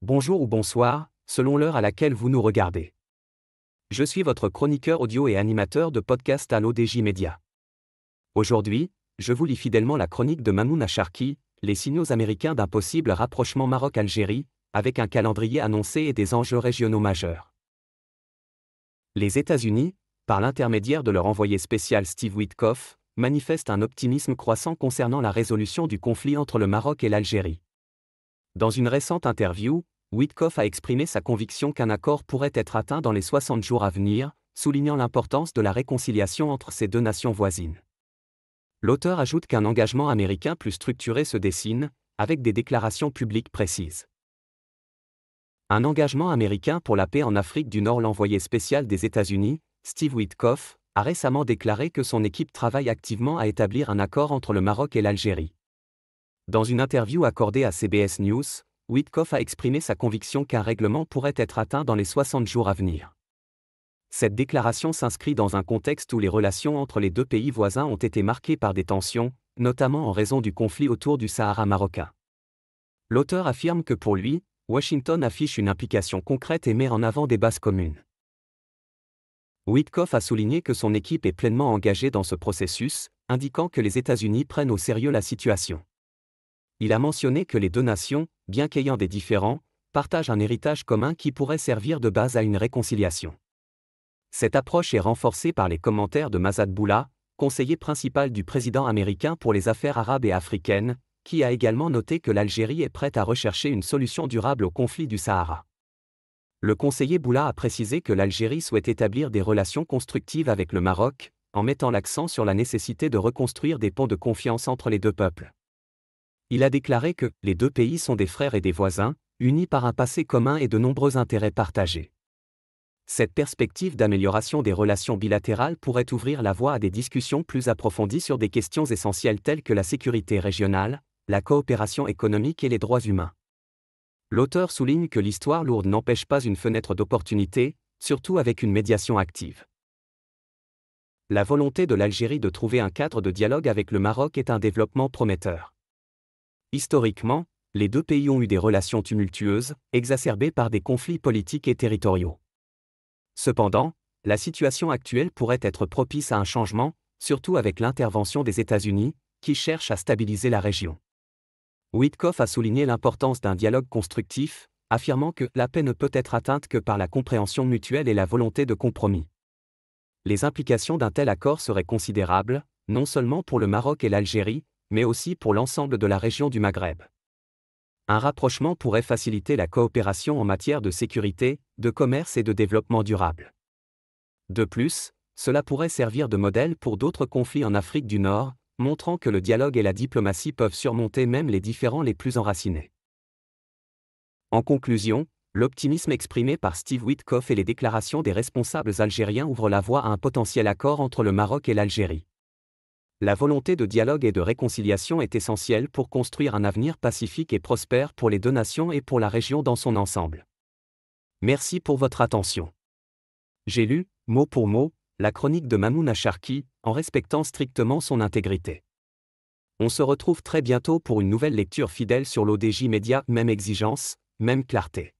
bonjour ou bonsoir, selon l'heure à laquelle vous nous regardez. Je suis votre chroniqueur audio et animateur de podcast à l'ODJ Media. Aujourd'hui, je vous lis fidèlement la chronique de Mamouna Sharki, les signaux américains d'un possible rapprochement Maroc-Algérie, avec un calendrier annoncé et des enjeux régionaux majeurs. Les États-Unis, par l'intermédiaire de leur envoyé spécial Steve Witkoff, manifestent un optimisme croissant concernant la résolution du conflit entre le Maroc et l'Algérie. Dans une récente interview, Witkoff a exprimé sa conviction qu'un accord pourrait être atteint dans les 60 jours à venir, soulignant l'importance de la réconciliation entre ces deux nations voisines. L'auteur ajoute qu'un engagement américain plus structuré se dessine, avec des déclarations publiques précises. Un engagement américain pour la paix en Afrique du Nord. L'envoyé spécial des États-Unis, Steve Witkoff, a récemment déclaré que son équipe travaille activement à établir un accord entre le Maroc et l'Algérie. Dans une interview accordée à CBS News, Witkoff a exprimé sa conviction qu'un règlement pourrait être atteint dans les 60 jours à venir. Cette déclaration s'inscrit dans un contexte où les relations entre les deux pays voisins ont été marquées par des tensions, notamment en raison du conflit autour du Sahara marocain. L'auteur affirme que pour lui, Washington affiche une implication concrète et met en avant des bases communes. Witkoff a souligné que son équipe est pleinement engagée dans ce processus, indiquant que les États-Unis prennent au sérieux la situation. Il a mentionné que les deux nations, bien qu'ayant des différends, partagent un héritage commun qui pourrait servir de base à une réconciliation. Cette approche est renforcée par les commentaires de Mazad Boula, conseiller principal du président américain pour les affaires arabes et africaines, qui a également noté que l'Algérie est prête à rechercher une solution durable au conflit du Sahara. Le conseiller Boula a précisé que l'Algérie souhaite établir des relations constructives avec le Maroc, en mettant l'accent sur la nécessité de reconstruire des ponts de confiance entre les deux peuples. Il a déclaré que les deux pays sont des frères et des voisins, unis par un passé commun et de nombreux intérêts partagés. Cette perspective d'amélioration des relations bilatérales pourrait ouvrir la voie à des discussions plus approfondies sur des questions essentielles telles que la sécurité régionale, la coopération économique et les droits humains. L'auteur souligne que l'histoire lourde n'empêche pas une fenêtre d'opportunité, surtout avec une médiation active. La volonté de l'Algérie de trouver un cadre de dialogue avec le Maroc est un développement prometteur. Historiquement, les deux pays ont eu des relations tumultueuses, exacerbées par des conflits politiques et territoriaux. Cependant, la situation actuelle pourrait être propice à un changement, surtout avec l'intervention des États-Unis, qui cherchent à stabiliser la région. Witkoff a souligné l'importance d'un dialogue constructif, affirmant que la paix ne peut être atteinte que par la compréhension mutuelle et la volonté de compromis. Les implications d'un tel accord seraient considérables, non seulement pour le Maroc et l'Algérie, mais aussi pour l'ensemble de la région du Maghreb. Un rapprochement pourrait faciliter la coopération en matière de sécurité, de commerce et de développement durable. De plus, cela pourrait servir de modèle pour d'autres conflits en Afrique du Nord, montrant que le dialogue et la diplomatie peuvent surmonter même les différends les plus enracinés. En conclusion, l'optimisme exprimé par Steve Witkoff et les déclarations des responsables algériens ouvrent la voie à un potentiel accord entre le Maroc et l'Algérie. La volonté de dialogue et de réconciliation est essentielle pour construire un avenir pacifique et prospère pour les deux nations et pour la région dans son ensemble. Merci pour votre attention. J'ai lu, mot pour mot, la chronique de Mamouna Sharki, en respectant strictement son intégrité. On se retrouve très bientôt pour une nouvelle lecture fidèle sur l'ODJ Media, même exigence, même clarté.